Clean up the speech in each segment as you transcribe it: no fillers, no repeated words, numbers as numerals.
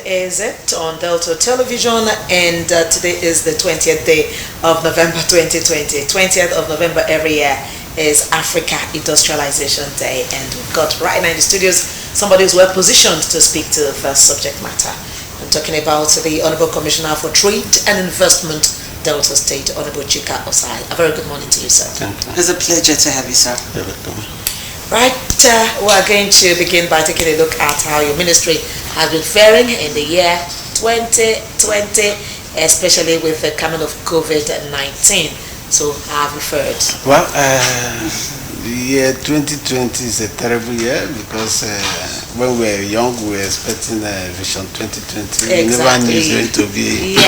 is it on Delta Television, and today is the 20th day of November 2020. 20th of November every year is Africa Industrialization Day, and we've got right now in the studios somebody who's well positioned to speak to the subject matter. I'm talking about the Honorable Commissioner for Trade and Investment, Delta State, Honorable Chika Ossai. A very good morning to you, sir. It's a pleasure to have you, sir. Right, we're going to begin by taking a look at how your ministry has been faring in the year 2020, especially with the coming of COVID-19. So, how have you fared? Well, the year 2020 is a terrible year because when we were young, we were expecting Vision 2020. Exactly. We never knew it's going to be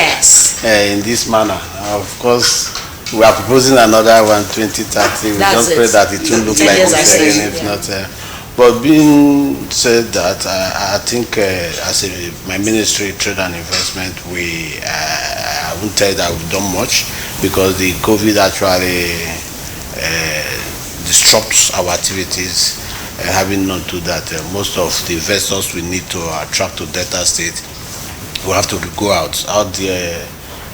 in this manner. Of course, we are proposing another one, 2030. We just pray that it will look like this again, if not. But being said that, I think as my ministry, Trade and Investment, I won't tell you that we've done much because the COVID actually disrupts our activities. Having known to that, most of the investors we need to attract to Delta State will have to go out there.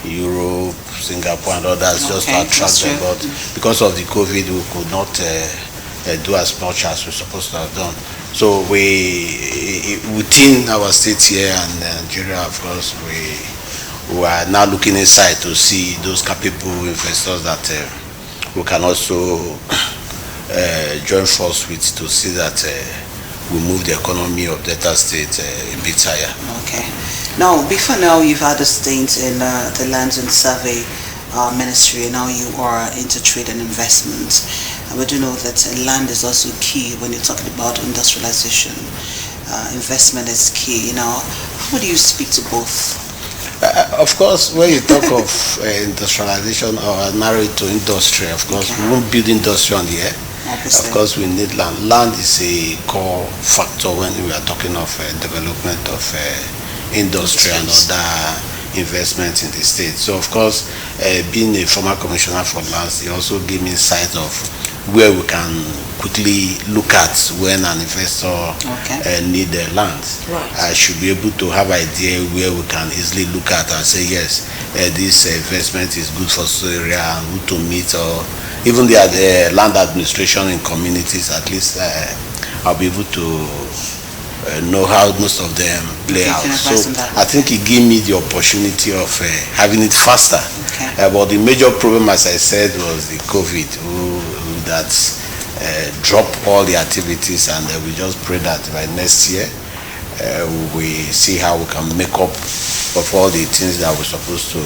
Europe, Singapore and others just to attract them, but because of the COVID we could not do as much as we're supposed to have done. So within our state here and Nigeria, of course, we are now looking inside to see those capable investors that we can also join force with to see that we move the economy of Delta State a bit higher. Okay. Now, before now, you've had a stint in the Lands and Survey Ministry, and now you are into trade and investment. And we do know that land is also key when you're talking about industrialization. Investment is key. How do you speak to both? Of course, when you talk of industrialization or married to industry, of course, we won't build industry on the air. Obviously. Of course, we need land. Land is a core factor when we are talking of development of industry and other investments in the state. So, of course, being a former commissioner for lands, it also gave me insight of where we can quickly look at when an investor need land. Right. I should be able to have idea where we can easily look at and say, yes, this investment is good for this area and who to meet, or even the land administration in communities. At least I'll be able to know how most of them play out. So I think it gave me the opportunity of having it faster. But the major problem, as I said, was the COVID that dropped all the activities, and we just pray that by next year we see how we can make up of all the things that we're supposed to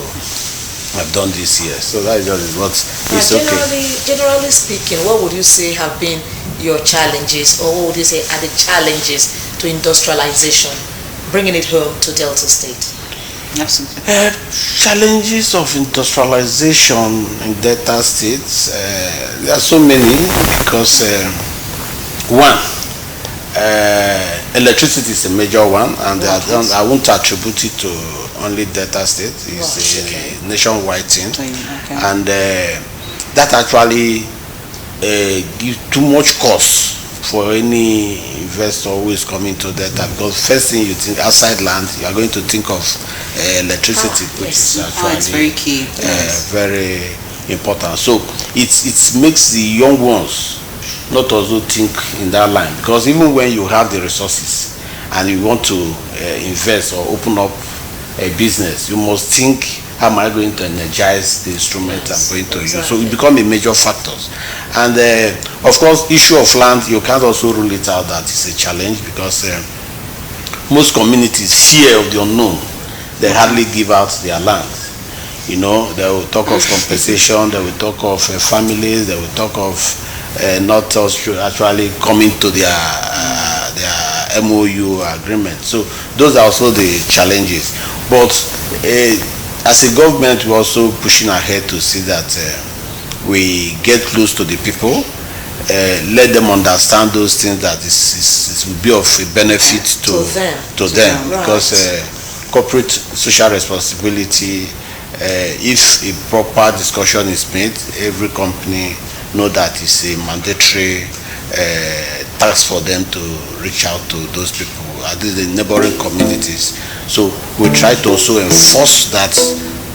have done this year. So that is just what is Generally speaking, what would you say have been your challenges, or what would you say are the challenges to industrialization, bringing it home to Delta State? Absolutely. Challenges of industrialization in Delta State, there are so many because one, electricity is a major one, and I won't attribute it to only Delta State. It's a nationwide thing, and that actually gives too much cost for any investor who is coming to Delta, because first thing you think outside land, you are going to think of electricity, which is actually it's very key, very important. So it makes the young ones not also think in that line, because even when you have the resources and you want to invest or open up a business, you must think, how am I going to energize the instrument I'm going to use? So it becomes a major factor. And of course, issue of land, you can't also rule it out that it's a challenge, because most communities fear of the unknown. They hardly give out their land. They will talk of compensation, they will talk of families, they will talk of not actually coming to their MOU agreement. So those are also the challenges. But as a government, we're also pushing ahead to see that we get close to the people, let them understand those things, that it will be of a benefit to them. Right. Because corporate social responsibility, if a proper discussion is made, every company know that it's a mandatory task for them to reach out to those people, at least the neighboring communities, So we try to also enforce that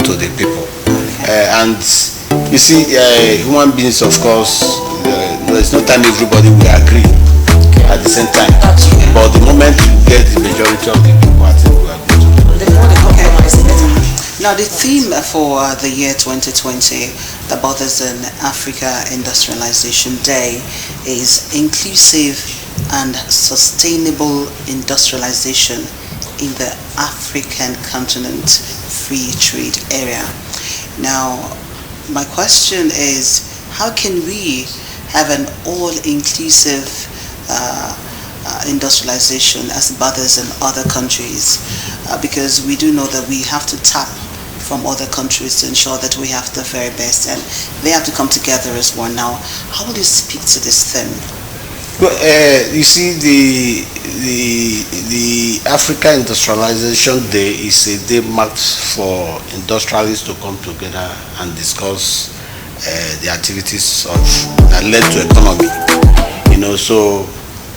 to the people. And you see, human beings, of course, there's no time everybody will agree at the same time. But the moment you get the majority of the people, I think we are good to go. The more they compromise, the better. Now, the theme for the year 2020, the Brothers in Africa Industrialization Day, is inclusive and sustainable industrialization in the African continent free trade area. Now, my question is, how can we have an all-inclusive industrialization as brothers in other countries? Because we do know that we have to tap from other countries to ensure that we have the very best, and they have to come together as one. Now, how will you speak to this theme? Well, you see, the Africa Industrialization Day is a day marked for industrialists to come together and discuss the activities that led to economy. So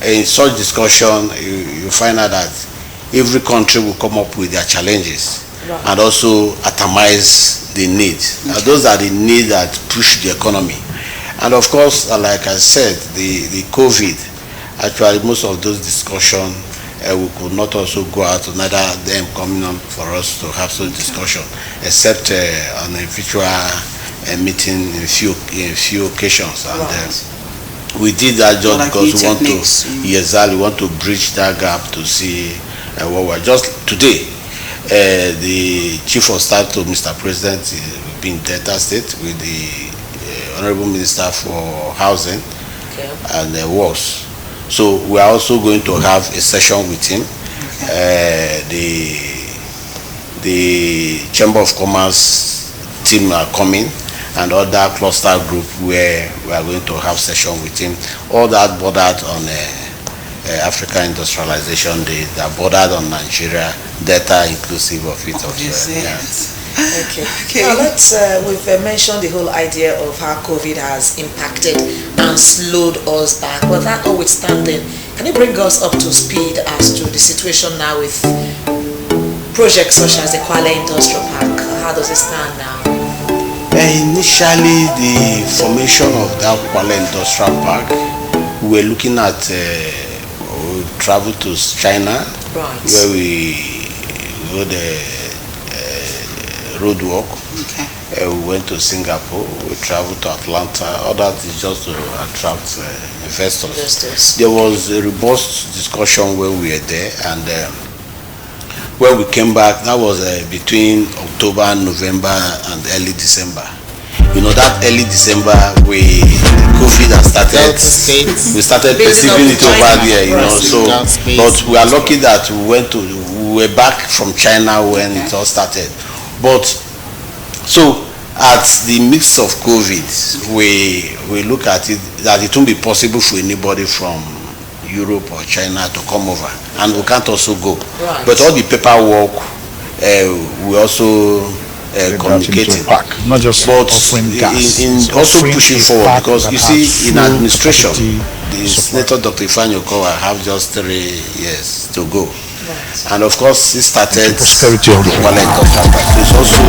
in such discussion, you find out that every country will come up with their challenges. Right. And also atomize the needs. Okay. Those are the needs that push the economy. And of course, like I said, the COVID, actually most of those discussions, we could not also go out, neither them coming on for us to have such discussion, except on a virtual meeting in few occasions. And right. We did that just because we want to, we want to bridge that gap to see what we're just today. The Chief of Staff to Mr. President will be in Delta State with the Honorable Minister for Housing and Works. So we are also going to have a session with him. The Chamber of Commerce team are coming, and other cluster group where we are going to have session with him. All that bordered on Africa Industrialization Day, that bordered on Nigeria, data inclusive of it. Okay. Now we've mentioned the whole idea of how COVID has impacted and slowed us back. But that notwithstanding, can you bring us up to speed as to the situation now with projects such as the Kwale Industrial Park? How does it stand now? Initially, the formation of that Kwale Industrial Park, we were looking at travel to China, right, where we go the road walk. Okay. We went to Singapore, we traveled to Atlanta. All that is just to attract investors. There was a robust discussion when we were there, and when we came back, that was between October, November, and early December. That early December, COVID has started. We started perceiving it over there, but we are lucky that we were back from China when it all started. But so at the midst of COVID, we look at it that it won't be possible for anybody from Europe or China to come over, and we can't also go. Right. But all the paperwork, we also communicating, not just offering gas, in also pushing forward, because you see, in administration, the Senator Dr. Ifeanyi Okowa have just 3 years to go. Right. And of course, he started prosperity of the Kwale Industrial Park. So it's also,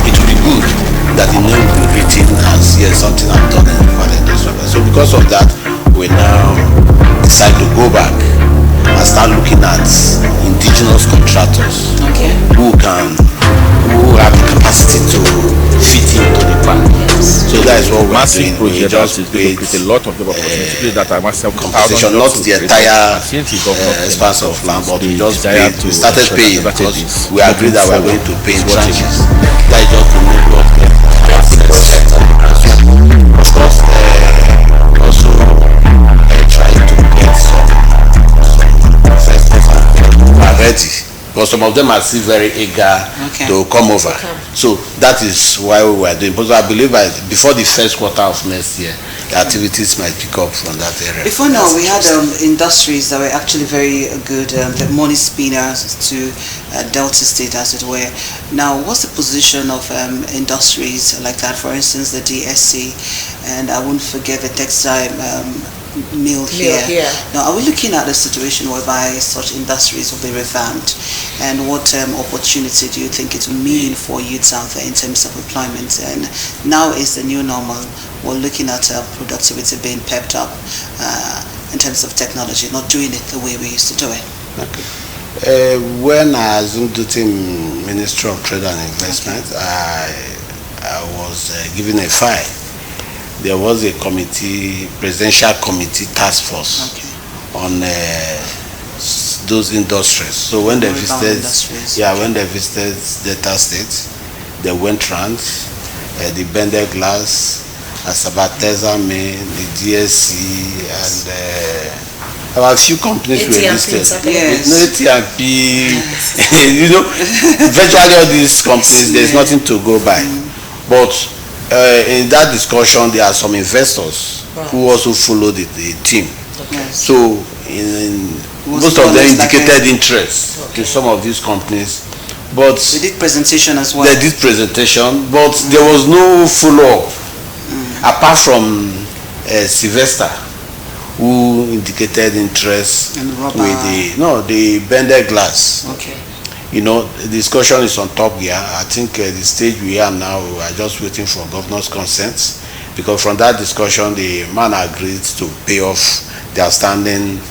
it will be good that the name will be written as something I've done in Kwale Industrial Park. So because of that, we now decide to go back and start looking at indigenous contractors who have the capacity to fit into the park. Yes. So that is what we're doing. We just create a lot of job opportunities that are massive compensation, not the entire expanse of land, but we just paid. We started paying because we agreed that we are going to pay in tranches. That is just to make what of course, also trying to get some investors who are ready, because some of them are still very eager to come over. So that is why we were doing. Because I believe before the first quarter of next year, the activities might pick up from that area. Before now, we had industries that were actually very good, the money spinners to Delta State, as it were. Now, what's the position of industries like that? For instance, the DSC, and I won't forget the textile meal here. Yeah. Now, are we looking at a situation whereby such industries will be revamped? And what opportunity do you think it will mean for youths out there in terms of employment? And now is the new normal. We're looking at productivity being pepped up in terms of technology, not doing it the way we used to do it. Okay. When I assumed duty in Ministry of Trade and Investment, I was given a file. There was a committee, presidential committee task force on those industries. So when they visited, when they visited Delta State, they went round the bended glass, Asabatezame, the DSC, and about a few companies were listed. Yes. No AT&P, you know, virtually all these companies, there's nothing to go by. But in that discussion, there are some investors who also followed the team. So most of them indicated interest in some of these companies. But they did presentation as well. They did presentation, but there was no follow-up apart from Sylvester, who indicated interest with the bended glass. Okay. You know, the discussion is on top here. I think the stage we are now, we are just waiting for governor's consent, because from that discussion, the man agreed to pay off the outstanding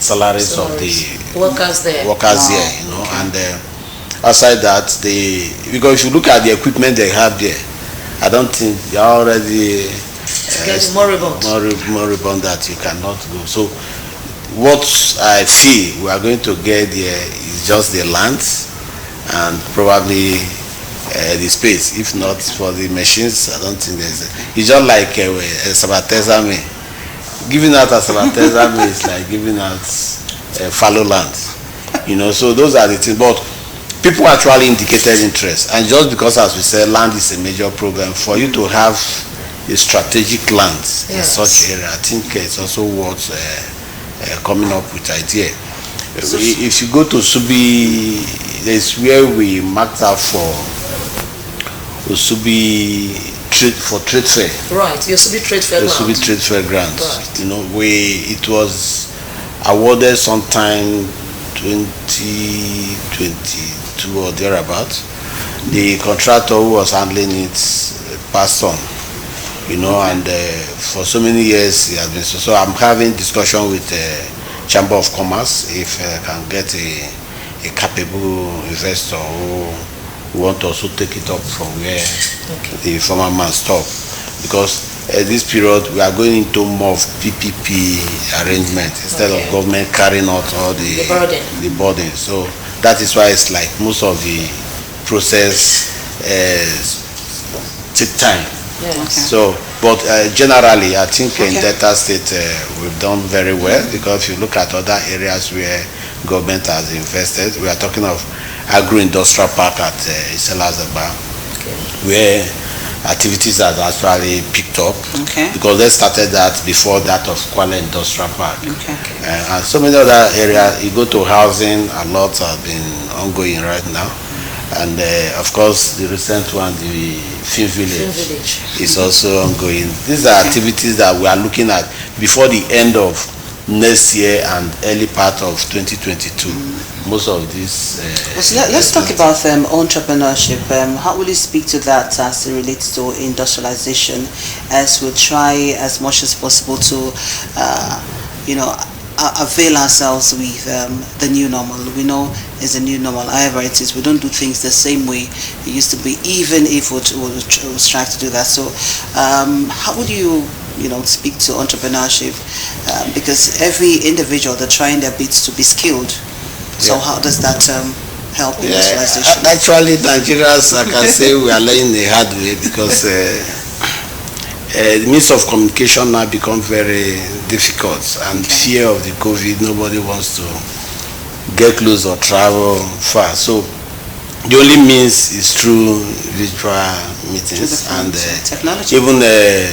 salaries of the workers there. Here, you know, and outside that, because if you look at the equipment they have there, I don't think they are already moribund that you cannot go. So what I feel we are going to get there is just the land and probably the space. If not for the machines, I don't think there's it's just like Sabatezame. Giving out a Sabatezame is like giving out fallow land, you know. So those are the things. But people actually indicated interest, and just because, as we said, land is a major problem, for you to have a strategic land in such area, I think it's also worth coming up with idea. If you go to Subi, there's where we marked out for Subi trade fair. Right, your Subi trade fair ground. Subi trade fair ground. Right. You know, it was awarded sometime 2022 or thereabout. The contractor who was handling it passed on, you know, and for so many years he has been. So I'm having discussion with the Chamber of Commerce if I can get a capable investor who want to also take it up from where the former man stopped, because this period we are going into more of PPP arrangement instead of government carrying out all the burden. So that is why it's like most of the process take time. So, but generally, I think in Delta State we've done very well, because if you look at other areas where government has invested, we are talking of agro-industrial park at Iselazaba, where activities have actually picked up, because they started that before that of Kuala Industrial Park. And so many other areas, you go to housing, a lot have been ongoing right now. And of course, the recent one, the Film Village, is also ongoing. These are activities that we are looking at before the end of next year and early part of 2022. Most of these. Let's talk about entrepreneurship. How will you speak to that as it relates to industrialization, as we try as much as possible to, avail ourselves with the new normal? We know it's a new normal. However, it is, we don't do things the same way it used to be, even if we strive to do that. So, how would you speak to entrepreneurship? Because every individual, they're trying their bits to be skilled. So how does that help industrialization? Actually, Nigerians, I can say we are learning the hard way, because the means of communication now become very difficult, and fear of the COVID, nobody wants to get close or travel far. So the only means is through virtual meetings, and technology. Even the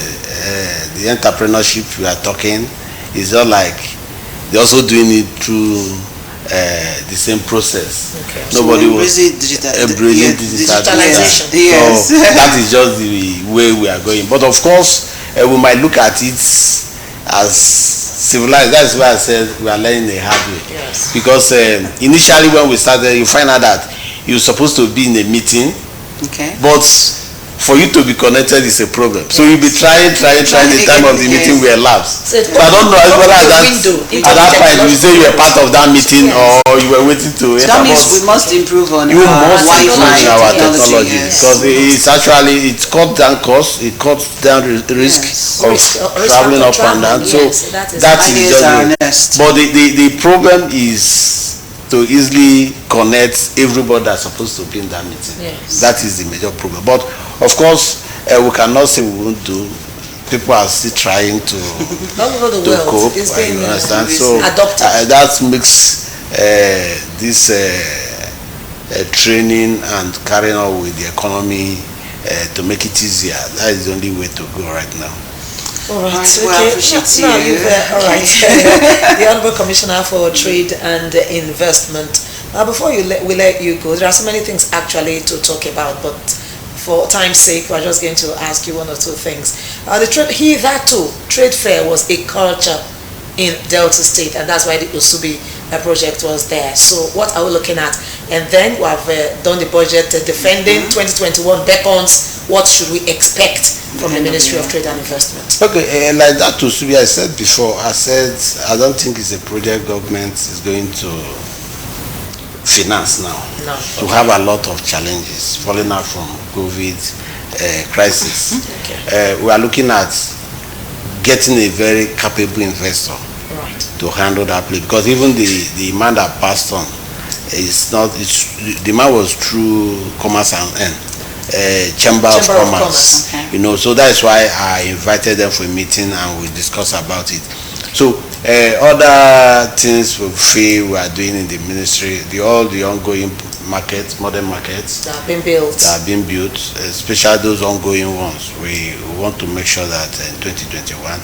entrepreneurship we are talking is not like they're also doing it through the same process. Nobody was embracing digitalization. Yes. So that is just the way we are going. But of course, we might look at it as civilized. That's why I said we are learning the hard way. Yes. Because initially when we started, you find out that you're supposed to be in a meeting, but for you to be connected is a problem. So you'll be trying. The time of the meeting will elapse. So I don't know whether at that point you say you were part of that meeting or you were waiting to. So that means we must improve on our technology because it's actually cut down cost, it cuts down risk of traveling up and down. So that is just. But the problem is to easily connect everybody that's supposed to be in that meeting. Yes. That is the major problem. But of course, we cannot say we won't do. People are still trying to cope. You understand? So that makes this training and carrying on with the economy to make it easier. That is the only way to go right now. All right. Well, I appreciate you. All right. The Honorable Commissioner for Trade and Investment. Before we let you go, there are so many things actually to talk about, but for time's sake, we're just going to ask you one or two things. Trade fair was a culture in Delta State, and that's why the Usubi project was there. So what are we looking at? And then we have done the budget defending 2021 beckons. What should we expect from the Ministry of Trade and Investment? Okay, like that to Subi, I said before, I don't think it's a project government is going to finance now. No. We have a lot of challenges falling out from COVID crisis. We are looking at getting a very capable investor to handle that play, because even the man that passed on the man was through Commerce and Chamber of Commerce. You know, so that's why I invited them for a meeting and we discussed about it. So other things we feel we are doing in the ministry, all the ongoing markets, modern markets that have been built, especially those ongoing ones. We want to make sure that in 2021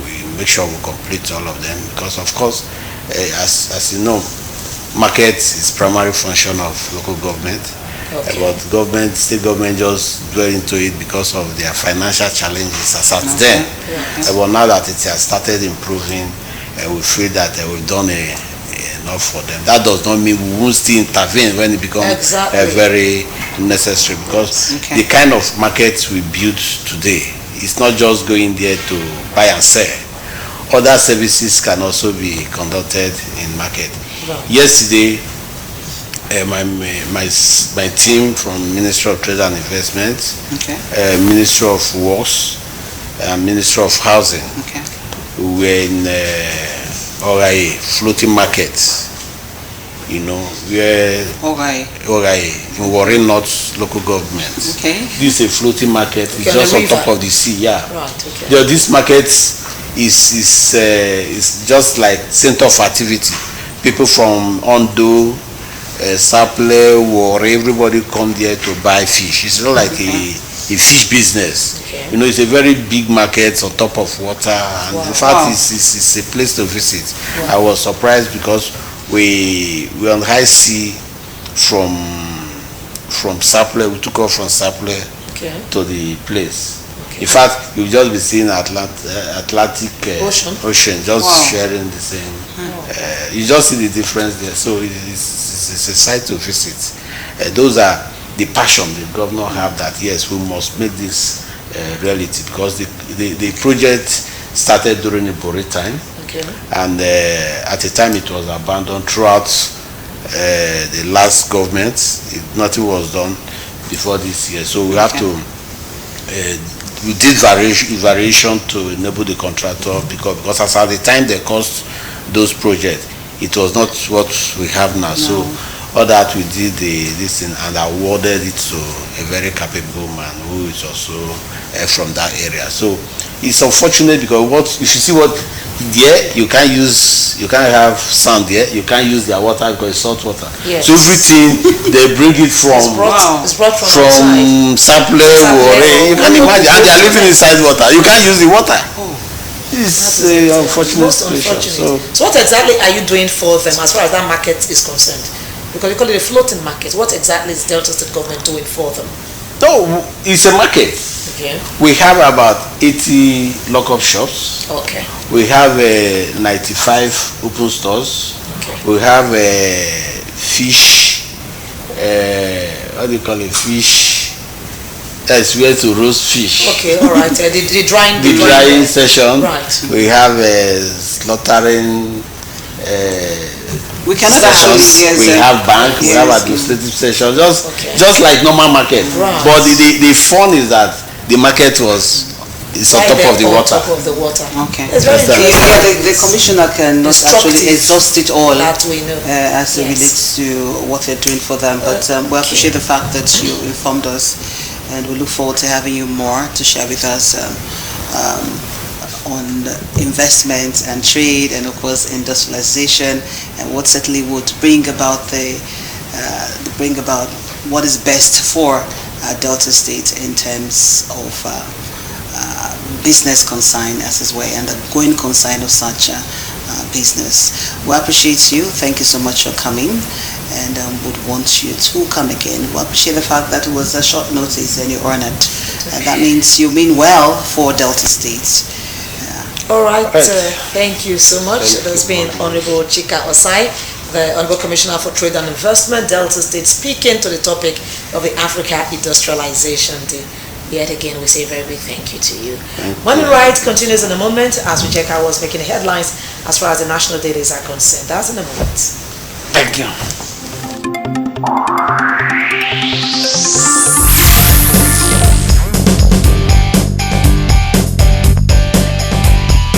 we make sure we complete all of them, because of course, as you know, market is primary function of local government. But state government just dwell into it because of their financial challenges as at then. But now that it has started improving, we feel that we've done enough for them. That does not mean we won't still intervene when it becomes very necessary, because the kind of markets we build today, it's not just going there to buy and sell. Other services can also be conducted in market. Yesterday, my team from Ministry of Trade and Investment, Ministry of Works, and Ministry of Housing, we were in Ossai floating market. You know, we're Ossai in Warri North local government. This is a floating market. It's just on top of the sea. This market is just like center of activity. People from Ondo, Saple, Warri, everybody come there to buy fish. It's not like a fish business. You know, it's a very big market on top of water, and in fact, it's a place to visit. I was surprised because we're on high sea from Saple. We took off from Saple to the place. In fact, you'll just be seeing Atlantic Ocean just sharing the same. You just see the difference there. So it's a site to visit. Those are the passion the governor have, that yes, we must make this reality, because the project started during the Bori time, and at the time it was abandoned throughout the last government. Nothing was done before this year, so we have to we did variation to enable the contractor, because as at the time they cost those projects, it was not what we have now. So all that we did this thing and awarded it to a very capable man who is also from that area. So it's unfortunate, because if you see what there, you can't have sand there, you can't use their water because it's salt water. So everything they bring it from Saple, Warri. You can imagine, and they are living inside water. You can't use the water. It's an unfortunate situation. So what exactly are you doing for them as far as that market is concerned? Because you call it a floating market. What exactly is Delta State government doing for them? No, it's a market. Okay. We have about 80 lock-up shops. Okay. We have 95 open stores. Okay. We have fish, what do you call it? Fish. That's where to roast fish. Okay, all right. The drying. The drying session. Right. We have slaughtering. We cannot sessions. actually. We have bank. We have Yes. administrative sessions. Just Okay. just like normal market. Right. But the fun is that the market is on top of the water. Top of the water. Okay. It's very Understand. interesting. The commissioner cannot actually exhaust it all That we know. as it Yes. relates to what they're doing for them. But we appreciate the fact that you informed us, and we look forward to having you more to share with us on investment and trade, and of course industrialization, and what certainly would bring about what is best for Delta State in terms of business consign as his way, and the going consign of such business. We appreciate you. Thank you so much for coming, and would want you to come again. We appreciate the fact that it was a short notice and you earned it. And that means you mean well for Delta State. All right. Thank you so much. That's been Honorable Chika Ossai, the Honorable Commissioner for Trade and Investment, Delta State, speaking to the topic of the Africa Industrialization Day. Yet again, we say a very big thank you to you. Money Right continues in a moment as we check out what's making the headlines as far as the national dailies are concerned. That's in a moment. Thank you.